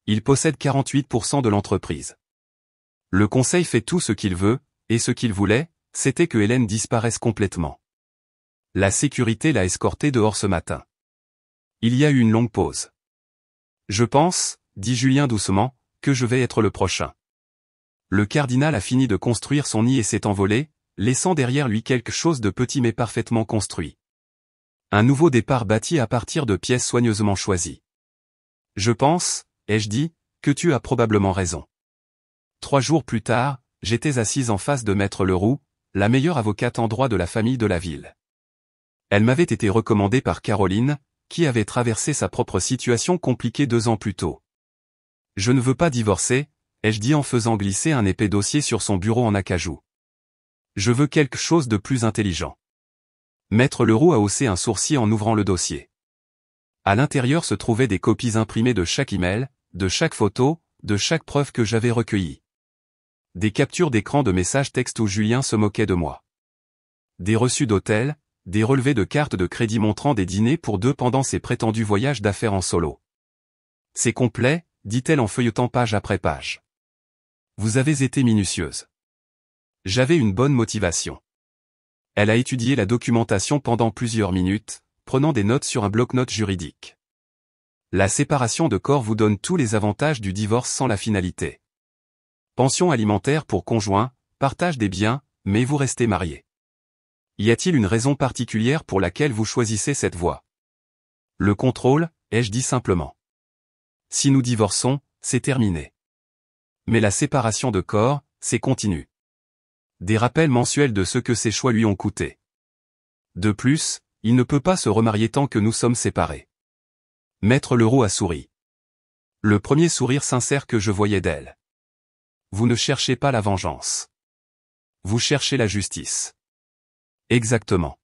Il possède 48% de l'entreprise. Le conseil fait tout ce qu'il veut, et ce qu'il voulait, c'était que Hélène disparaisse complètement. La sécurité l'a escortée dehors ce matin. Il y a eu une longue pause. Je pense, dit Julien doucement, que je vais être le prochain. Le cardinal a fini de construire son nid et s'est envolé, laissant derrière lui quelque chose de petit mais parfaitement construit. Un nouveau départ bâti à partir de pièces soigneusement choisies. Je pense, ai-je dit, que tu as probablement raison. 3 jours plus tard, j'étais assise en face de Maître Leroux, la meilleure avocate en droit de la famille de la ville. Elle m'avait été recommandée par Caroline, qui avait traversé sa propre situation compliquée 2 ans plus tôt. Je ne veux pas divorcer, ai-je dit en faisant glisser un épais dossier sur son bureau en acajou. Je veux quelque chose de plus intelligent. Maître Leroux a haussé un sourcil en ouvrant le dossier. À l'intérieur se trouvaient des copies imprimées de chaque email, de chaque photo, de chaque preuve que j'avais recueillie. Des captures d'écran de messages textes où Julien se moquait de moi. Des reçus d'hôtel, des relevés de cartes de crédit montrant des dîners pour 2 pendant ses prétendus voyages d'affaires en solo. C'est complet, dit-elle en feuilletant page après page. Vous avez été minutieuse. J'avais une bonne motivation. Elle a étudié la documentation pendant plusieurs minutes, prenant des notes sur un bloc-notes juridique. La séparation de corps vous donne tous les avantages du divorce sans la finalité. Pension alimentaire pour conjoint, partage des biens, mais vous restez marié. Y a-t-il une raison particulière pour laquelle vous choisissez cette voie? Le contrôle, ai-je dit simplement. Si nous divorçons, c'est terminé. Mais la séparation de corps, c'est continu. Des rappels mensuels de ce que ses choix lui ont coûté. De plus, il ne peut pas se remarier tant que nous sommes séparés. Maître Leroux a souri. Le premier sourire sincère que je voyais d'elle. Vous ne cherchez pas la vengeance. Vous cherchez la justice. Exactement.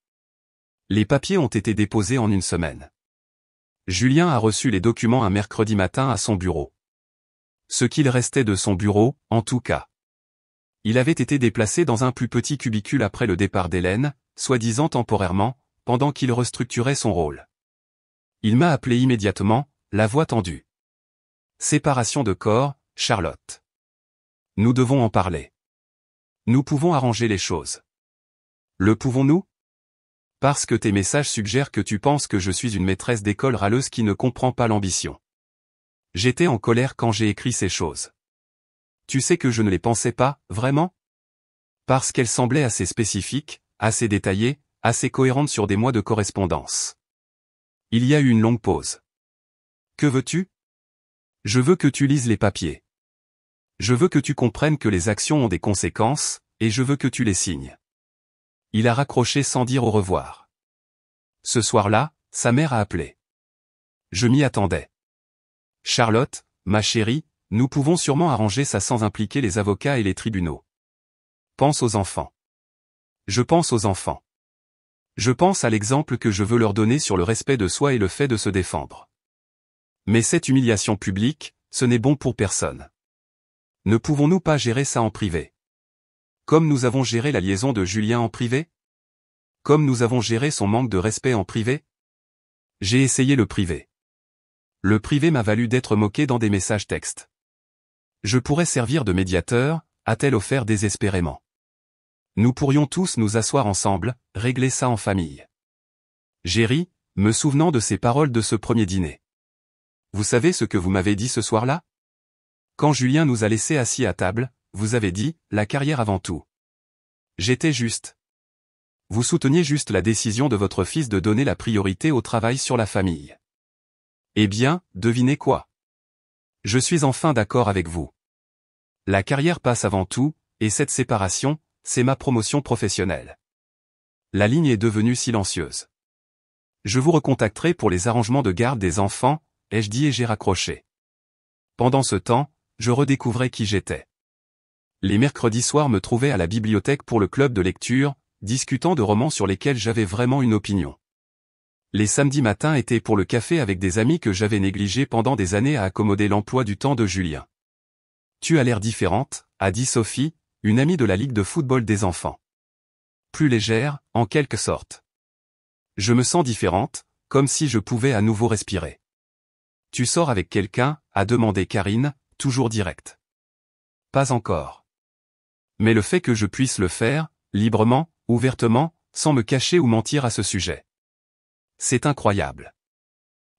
Les papiers ont été déposés en une semaine. Julien a reçu les documents un mercredi matin à son bureau. Ce qu'il restait de son bureau, en tout cas. Il avait été déplacé dans un plus petit cubicule après le départ d'Hélène, soi-disant temporairement, pendant qu'il restructurait son rôle. Il m'a appelé immédiatement, la voix tendue. Séparation de corps, Charlotte. Nous devons en parler. Nous pouvons arranger les choses. Le pouvons-nous? Parce que tes messages suggèrent que tu penses que je suis une maîtresse d'école râleuse qui ne comprend pas l'ambition. J'étais en colère quand j'ai écrit ces choses. Tu sais que je ne les pensais pas, vraiment? Parce qu'elles semblaient assez spécifiques, assez détaillées, assez cohérentes sur des mois de correspondance. Il y a eu une longue pause. Que veux-tu? Je veux que tu lises les papiers. Je veux que tu comprennes que les actions ont des conséquences, et je veux que tu les signes. Il a raccroché sans dire au revoir. Ce soir-là, sa mère a appelé. Je m'y attendais. Charlotte, ma chérie, nous pouvons sûrement arranger ça sans impliquer les avocats et les tribunaux. Pense aux enfants. Je pense aux enfants. Je pense à l'exemple que je veux leur donner sur le respect de soi et le fait de se défendre. Mais cette humiliation publique, ce n'est bon pour personne. Ne pouvons-nous pas gérer ça en privé? Comme nous avons géré la liaison de Julien en privé? Comme nous avons géré son manque de respect en privé? J'ai essayé le privé. Le privé m'a valu d'être moqué dans des messages textes. Je pourrais servir de médiateur, a-t-elle offert désespérément. Nous pourrions tous nous asseoir ensemble, régler ça en famille. J'ai ri, me souvenant de ces paroles de ce premier dîner. Vous savez ce que vous m'avez dit ce soir-là? Quand Julien nous a laissés assis à table, vous avez dit, la carrière avant tout. J'étais juste. Vous souteniez juste la décision de votre fils de donner la priorité au travail sur la famille. Eh bien, devinez quoi? Je suis enfin d'accord avec vous. La carrière passe avant tout, et cette séparation, c'est ma promotion professionnelle. La ligne est devenue silencieuse. Je vous recontacterai pour les arrangements de garde des enfants, ai-je dit et j'ai raccroché. Pendant ce temps, je redécouvrais qui j'étais. Les mercredis soirs me trouvaient à la bibliothèque pour le club de lecture, discutant de romans sur lesquels j'avais vraiment une opinion. Les samedis matins étaient pour le café avec des amis que j'avais négligés pendant des années à accommoder l'emploi du temps de Julien. Tu as l'air différente, a dit Sophie, une amie de la Ligue de football des enfants. Plus légère, en quelque sorte. Je me sens différente, comme si je pouvais à nouveau respirer. Tu sors avec quelqu'un, a demandé Karine, toujours directe. Pas encore. Mais le fait que je puisse le faire, librement, ouvertement, sans me cacher ou mentir à ce sujet. C'est incroyable.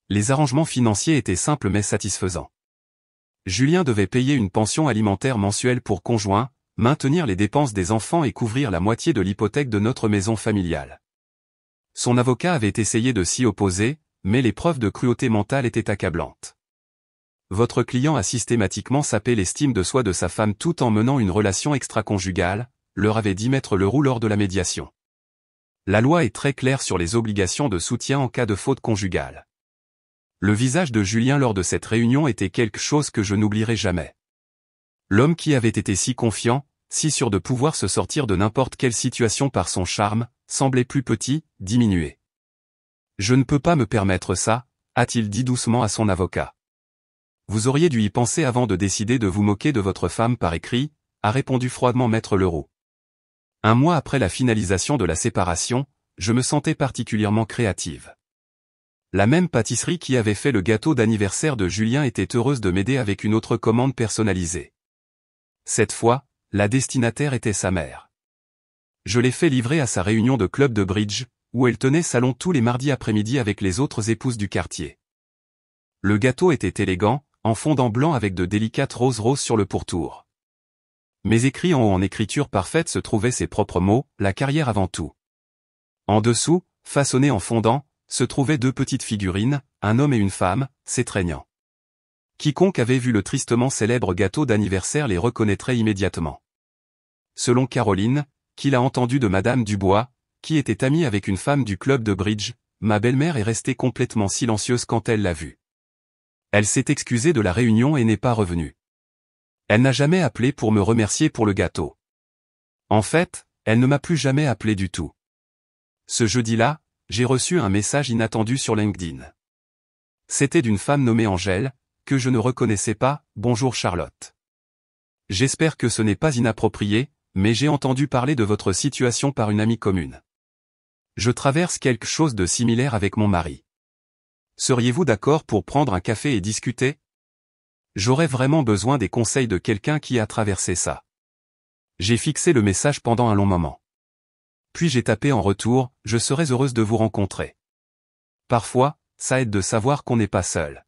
Les arrangements financiers étaient simples mais satisfaisants. Julien devait payer une pension alimentaire mensuelle pour conjoint, maintenir les dépenses des enfants et couvrir la moitié de l'hypothèque de notre maison familiale. Son avocat avait essayé de s'y opposer, mais les preuves de cruauté mentale étaient accablantes. Votre client a systématiquement sapé l'estime de soi de sa femme tout en menant une relation extra-conjugale, leur avait dit Maître Leroux lors de la médiation. La loi est très claire sur les obligations de soutien en cas de faute conjugale. Le visage de Julien lors de cette réunion était quelque chose que je n'oublierai jamais. L'homme qui avait été si confiant, si sûr de pouvoir se sortir de n'importe quelle situation par son charme, semblait plus petit, diminué. Je ne peux pas me permettre ça, a-t-il dit doucement à son avocat. Vous auriez dû y penser avant de décider de vous moquer de votre femme par écrit, a répondu froidement Maître Leroux. Un mois après la finalisation de la séparation, je me sentais particulièrement créative. La même pâtisserie qui avait fait le gâteau d'anniversaire de Julien était heureuse de m'aider avec une autre commande personnalisée. Cette fois, la destinataire était sa mère. Je l'ai fait livrer à sa réunion de club de bridge, où elle tenait salon tous les mardis après-midi avec les autres épouses du quartier. Le gâteau était élégant, en fondant blanc avec de délicates roses sur le pourtour. Mais écrit en haut en écriture parfaite se trouvaient ses propres mots, la carrière avant tout. En dessous, façonnés en fondant, se trouvaient deux petites figurines, un homme et une femme, s'étreignant. Quiconque avait vu le tristement célèbre gâteau d'anniversaire les reconnaîtrait immédiatement. Selon Caroline, qui l'a entendu de Madame Dubois, qui était amie avec une femme du club de bridge, ma belle-mère est restée complètement silencieuse quand elle l'a vu. Elle s'est excusée de la réunion et n'est pas revenue. Elle n'a jamais appelé pour me remercier pour le gâteau. En fait, elle ne m'a plus jamais appelé du tout. Ce jeudi-là, j'ai reçu un message inattendu sur LinkedIn. C'était d'une femme nommée Angèle, que je ne reconnaissais pas. Bonjour Charlotte. J'espère que ce n'est pas inapproprié, mais j'ai entendu parler de votre situation par une amie commune. Je traverse quelque chose de similaire avec mon mari. Seriez-vous d'accord pour prendre un café et discuter? J'aurais vraiment besoin des conseils de quelqu'un qui a traversé ça. J'ai fixé le message pendant un long moment. Puis j'ai tapé en retour, je serais heureuse de vous rencontrer. Parfois, ça aide de savoir qu'on n'est pas seul.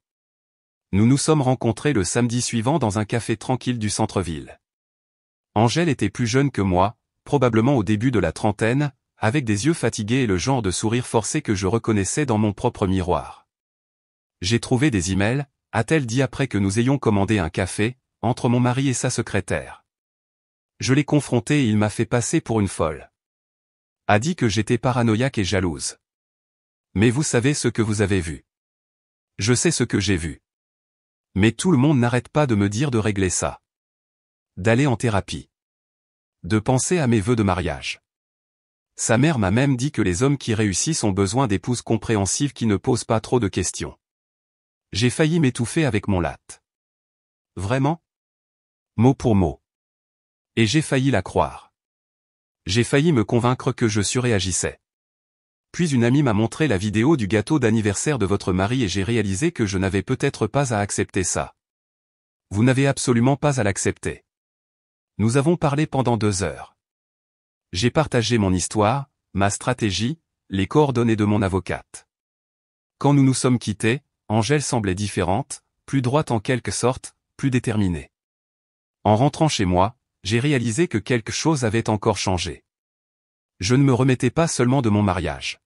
Nous nous sommes rencontrés le samedi suivant dans un café tranquille du centre-ville. Angèle était plus jeune que moi, probablement au début de la trentaine, avec des yeux fatigués et le genre de sourire forcé que je reconnaissais dans mon propre miroir. J'ai trouvé des emails, a-t-elle dit après que nous ayons commandé un café, entre mon mari et sa secrétaire. Je l'ai confronté et il m'a fait passer pour une folle. A dit que j'étais paranoïaque et jalouse. Mais vous savez ce que vous avez vu. Je sais ce que j'ai vu. Mais tout le monde n'arrête pas de me dire de régler ça. D'aller en thérapie. De penser à mes vœux de mariage. Sa mère m'a même dit que les hommes qui réussissent ont besoin d'épouses compréhensives qui ne posent pas trop de questions. J'ai failli m'étouffer avec mon latte. Vraiment? Mot pour mot. Et j'ai failli la croire. J'ai failli me convaincre que je surréagissais. Puis une amie m'a montré la vidéo du gâteau d'anniversaire de votre mari et j'ai réalisé que je n'avais peut-être pas à accepter ça. Vous n'avez absolument pas à l'accepter. Nous avons parlé pendant 2 heures. J'ai partagé mon histoire, ma stratégie, les coordonnées de mon avocate. Quand nous nous sommes quittés, Angèle semblait différente, plus droite en quelque sorte, plus déterminée. En rentrant chez moi, j'ai réalisé que quelque chose avait encore changé. Je ne me remettais pas seulement de mon mariage.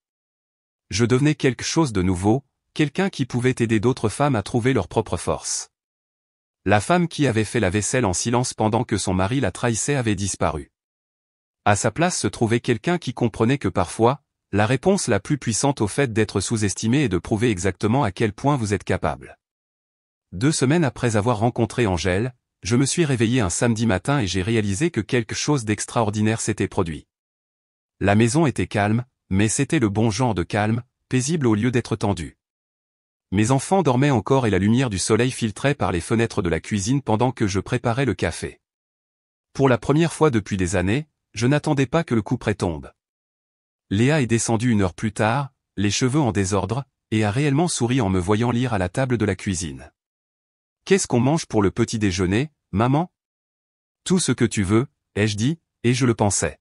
Je devenais quelque chose de nouveau, quelqu'un qui pouvait aider d'autres femmes à trouver leur propre force. La femme qui avait fait la vaisselle en silence pendant que son mari la trahissait avait disparu. À sa place se trouvait quelqu'un qui comprenait que parfois, la réponse la plus puissante au fait d'être sous-estimé est de prouver exactement à quel point vous êtes capable. 2 semaines après avoir rencontré Angèle, je me suis réveillé un samedi matin et j'ai réalisé que quelque chose d'extraordinaire s'était produit. La maison était calme, mais c'était le bon genre de calme, paisible au lieu d'être tendu. Mes enfants dormaient encore et la lumière du soleil filtrait par les fenêtres de la cuisine pendant que je préparais le café. Pour la première fois depuis des années, je n'attendais pas que le couperet tombe. Léa est descendue 1 heure plus tard, les cheveux en désordre, et a réellement souri en me voyant lire à la table de la cuisine. « Qu'est-ce qu'on mange pour le petit déjeuner, maman ? » « Tout ce que tu veux, ai-je dit, et je le pensais.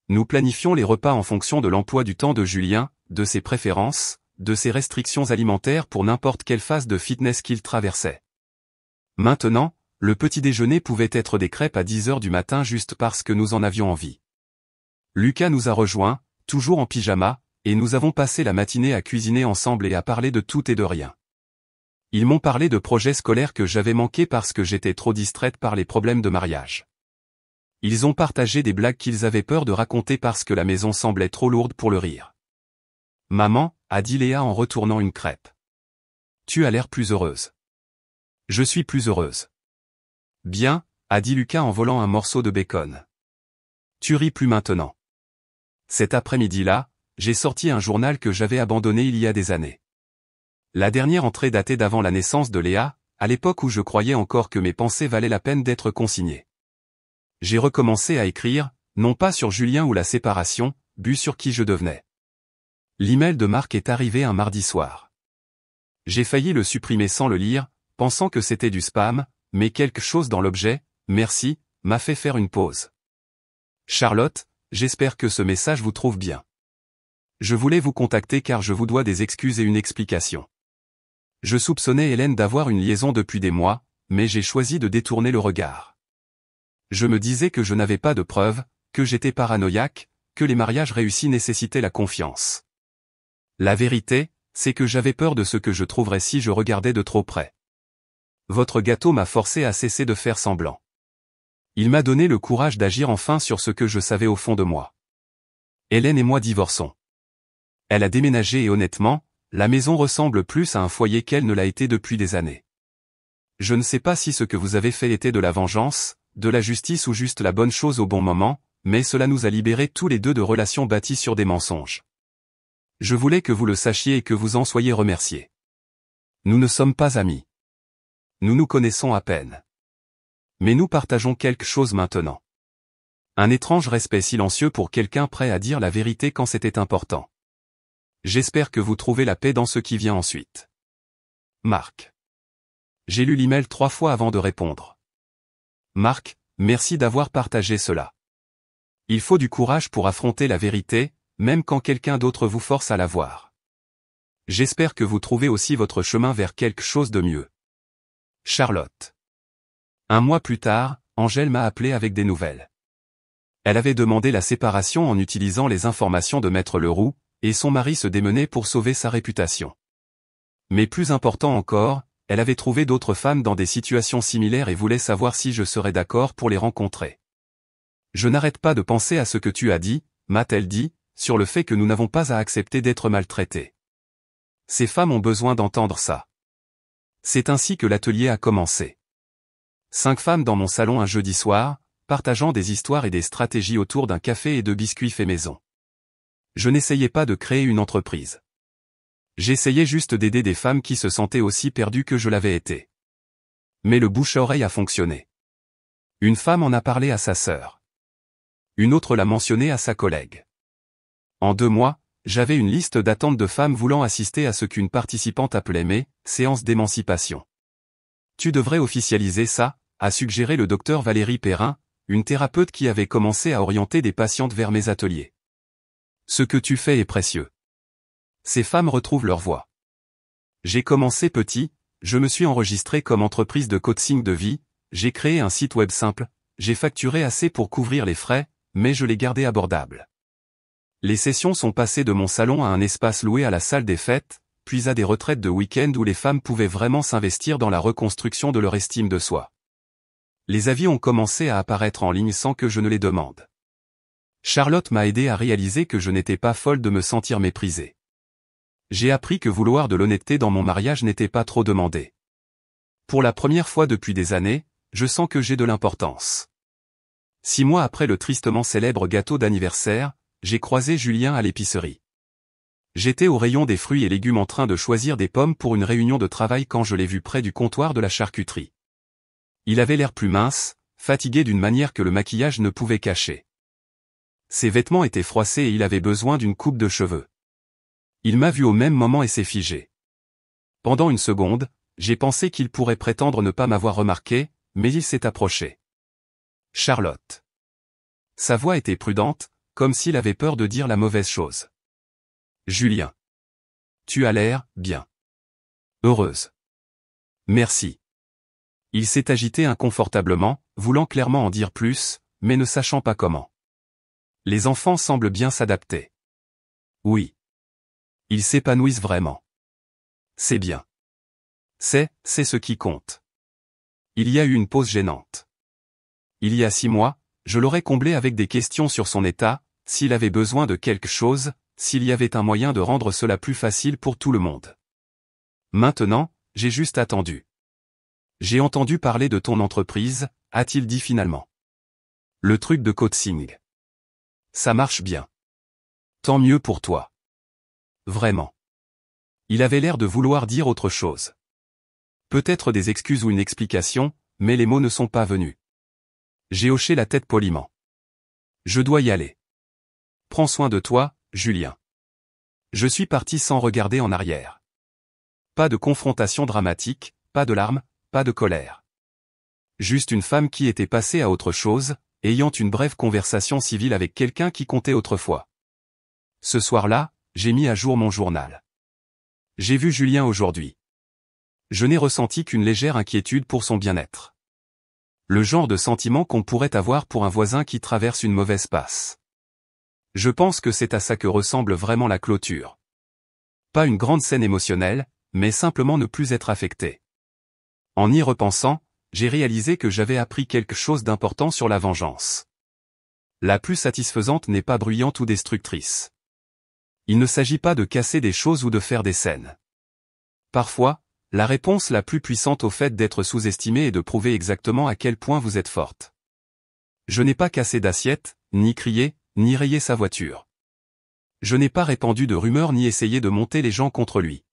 Nous planifions les repas en fonction de l'emploi du temps de Julien, de ses préférences, de ses restrictions alimentaires pour n'importe quelle phase de fitness qu'il traversait. Maintenant, le petit déjeuner pouvait être des crêpes à 10 heures du matin juste parce que nous en avions envie. Lucas nous a rejoints, toujours en pyjama, et nous avons passé la matinée à cuisiner ensemble et à parler de tout et de rien. Ils m'ont parlé de projets scolaires que j'avais manqués parce que j'étais trop distraite par les problèmes de mariage. Ils ont partagé des blagues qu'ils avaient peur de raconter parce que la maison semblait trop lourde pour le rire. « Maman », a dit Léa en retournant une crêpe. « Tu as l'air plus heureuse. »« Je suis plus heureuse. »« Bien », a dit Lucas en volant un morceau de bacon. « Tu ris plus maintenant. » Cet après-midi-là, j'ai sorti un journal que j'avais abandonné il y a des années. La dernière entrée datait d'avant la naissance de Léa, à l'époque où je croyais encore que mes pensées valaient la peine d'être consignées. J'ai recommencé à écrire, non pas sur Julien ou la séparation, but sur qui je devenais. L'email de Marc est arrivé un mardi soir. J'ai failli le supprimer sans le lire, pensant que c'était du spam, mais quelque chose dans l'objet, merci, m'a fait faire une pause. Charlotte, j'espère que ce message vous trouve bien. Je voulais vous contacter car je vous dois des excuses et une explication. Je soupçonnais Hélène d'avoir une liaison depuis des mois, mais j'ai choisi de détourner le regard. Je me disais que je n'avais pas de preuves, que j'étais paranoïaque, que les mariages réussis nécessitaient la confiance. La vérité, c'est que j'avais peur de ce que je trouverais si je regardais de trop près. Votre gâteau m'a forcé à cesser de faire semblant. Il m'a donné le courage d'agir enfin sur ce que je savais au fond de moi. Hélène et moi divorçons. Elle a déménagé et honnêtement, la maison ressemble plus à un foyer qu'elle ne l'a été depuis des années. Je ne sais pas si ce que vous avez fait était de la vengeance, de la justice ou juste la bonne chose au bon moment, mais cela nous a libérés tous les deux de relations bâties sur des mensonges. Je voulais que vous le sachiez et que vous en soyez remerciés. Nous ne sommes pas amis. Nous nous connaissons à peine. Mais nous partageons quelque chose maintenant. Un étrange respect silencieux pour quelqu'un prêt à dire la vérité quand c'était important. J'espère que vous trouvez la paix dans ce qui vient ensuite. Marc. J'ai lu l'email 3 fois avant de répondre. Marc, merci d'avoir partagé cela. Il faut du courage pour affronter la vérité, même quand quelqu'un d'autre vous force à la voir. J'espère que vous trouvez aussi votre chemin vers quelque chose de mieux. Charlotte. Un mois plus tard, Angèle m'a appelé avec des nouvelles. Elle avait demandé la séparation en utilisant les informations de Maître Leroux, et son mari se démenait pour sauver sa réputation. Mais plus important encore, elle avait trouvé d'autres femmes dans des situations similaires et voulait savoir si je serais d'accord pour les rencontrer. Je n'arrête pas de penser à ce que tu as dit, m'a-t-elle dit, sur le fait que nous n'avons pas à accepter d'être maltraités. Ces femmes ont besoin d'entendre ça. C'est ainsi que l'atelier a commencé. 5 femmes dans mon salon un jeudi soir, partageant des histoires et des stratégies autour d'un café et de biscuits faits maison. Je n'essayais pas de créer une entreprise. J'essayais juste d'aider des femmes qui se sentaient aussi perdues que je l'avais été. Mais le bouche-à-oreille a fonctionné. Une femme en a parlé à sa sœur. Une autre l'a mentionné à sa collègue. En 2 mois, j'avais une liste d'attente de femmes voulant assister à ce qu'une participante appelait mes séances d'émancipation. Tu devrais officialiser ça, a suggéré le docteur Valérie Perrin, une thérapeute qui avait commencé à orienter des patientes vers mes ateliers. Ce que tu fais est précieux. Ces femmes retrouvent leur voix. J'ai commencé petit, je me suis enregistré comme entreprise de coaching de vie, j'ai créé un site web simple, j'ai facturé assez pour couvrir les frais, mais je l'ai gardé abordable. Les sessions sont passées de mon salon à un espace loué à la salle des fêtes, puis à des retraites de week-end où les femmes pouvaient vraiment s'investir dans la reconstruction de leur estime de soi. Les avis ont commencé à apparaître en ligne sans que je ne les demande. Charlotte m'a aidé à réaliser que je n'étais pas folle de me sentir méprisée. J'ai appris que vouloir de l'honnêteté dans mon mariage n'était pas trop demandé. Pour la première fois depuis des années, je sens que j'ai de l'importance. 6 mois après le tristement célèbre gâteau d'anniversaire, j'ai croisé Julien à l'épicerie. J'étais au rayon des fruits et légumes en train de choisir des pommes pour une réunion de travail quand je l'ai vu près du comptoir de la charcuterie. Il avait l'air plus mince, fatigué d'une manière que le maquillage ne pouvait cacher. Ses vêtements étaient froissés et il avait besoin d'une coupe de cheveux. Il m'a vu au même moment et s'est figé. Pendant une seconde, j'ai pensé qu'il pourrait prétendre ne pas m'avoir remarqué, mais il s'est approché. Charlotte. Sa voix était prudente, comme s'il avait peur de dire la mauvaise chose. Julien. Tu as l'air bien. Heureuse. Merci. Il s'est agité inconfortablement, voulant clairement en dire plus, mais ne sachant pas comment. Les enfants semblent bien s'adapter. Oui. Ils s'épanouissent vraiment. C'est bien. C'est ce qui compte. Il y a eu une pause gênante. Il y a 6 mois, je l'aurais comblé avec des questions sur son état, s'il avait besoin de quelque chose, s'il y avait un moyen de rendre cela plus facile pour tout le monde. Maintenant, j'ai juste attendu. J'ai entendu parler de ton entreprise, a-t-il dit finalement. Le truc de coaching. Ça marche bien. Tant mieux pour toi. Vraiment. Il avait l'air de vouloir dire autre chose. Peut-être des excuses ou une explication, mais les mots ne sont pas venus. J'ai hoché la tête poliment. Je dois y aller. Prends soin de toi, Julien. Je suis parti sans regarder en arrière. Pas de confrontation dramatique, pas de larmes, pas de colère. Juste une femme qui était passée à autre chose, ayant une brève conversation civile avec quelqu'un qui comptait autrefois. Ce soir-là, j'ai mis à jour mon journal. J'ai vu Julien aujourd'hui. Je n'ai ressenti qu'une légère inquiétude pour son bien-être. Le genre de sentiment qu'on pourrait avoir pour un voisin qui traverse une mauvaise passe. Je pense que c'est à ça que ressemble vraiment la clôture. Pas une grande scène émotionnelle, mais simplement ne plus être affecté. En y repensant, j'ai réalisé que j'avais appris quelque chose d'important sur la vengeance. La plus satisfaisante n'est pas bruyante ou destructrice. Il ne s'agit pas de casser des choses ou de faire des scènes. Parfois, la réponse la plus puissante au fait d'être sous-estimé est de prouver exactement à quel point vous êtes forte. Je n'ai pas cassé d'assiette, ni crié, ni rayé sa voiture. Je n'ai pas répandu de rumeurs ni essayé de monter les gens contre lui.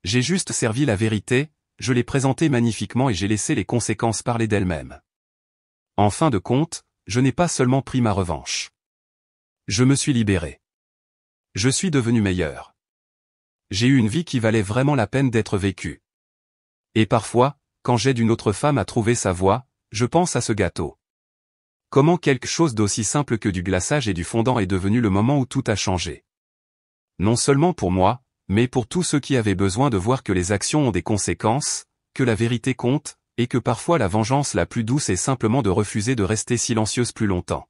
J'ai juste servi la vérité, je l'ai présentée magnifiquement et j'ai laissé les conséquences parler d'elles-mêmes. En fin de compte, je n'ai pas seulement pris ma revanche. Je me suis libéré. Je suis devenu meilleur. J'ai eu une vie qui valait vraiment la peine d'être vécue. Et parfois, quand j'aide une autre femme à trouver sa voie, je pense à ce gâteau. Comment quelque chose d'aussi simple que du glaçage et du fondant est devenu le moment où tout a changé. Non seulement pour moi, mais pour tous ceux qui avaient besoin de voir que les actions ont des conséquences, que la vérité compte, et que parfois la vengeance la plus douce est simplement de refuser de rester silencieuse plus longtemps.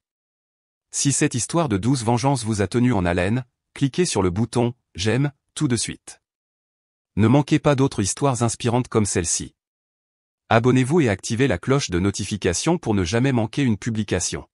Si cette histoire de douce vengeance vous a tenu en haleine, cliquez sur le bouton « J'aime » tout de suite. Ne manquez pas d'autres histoires inspirantes comme celle-ci. Abonnez-vous et activez la cloche de notification pour ne jamais manquer une publication.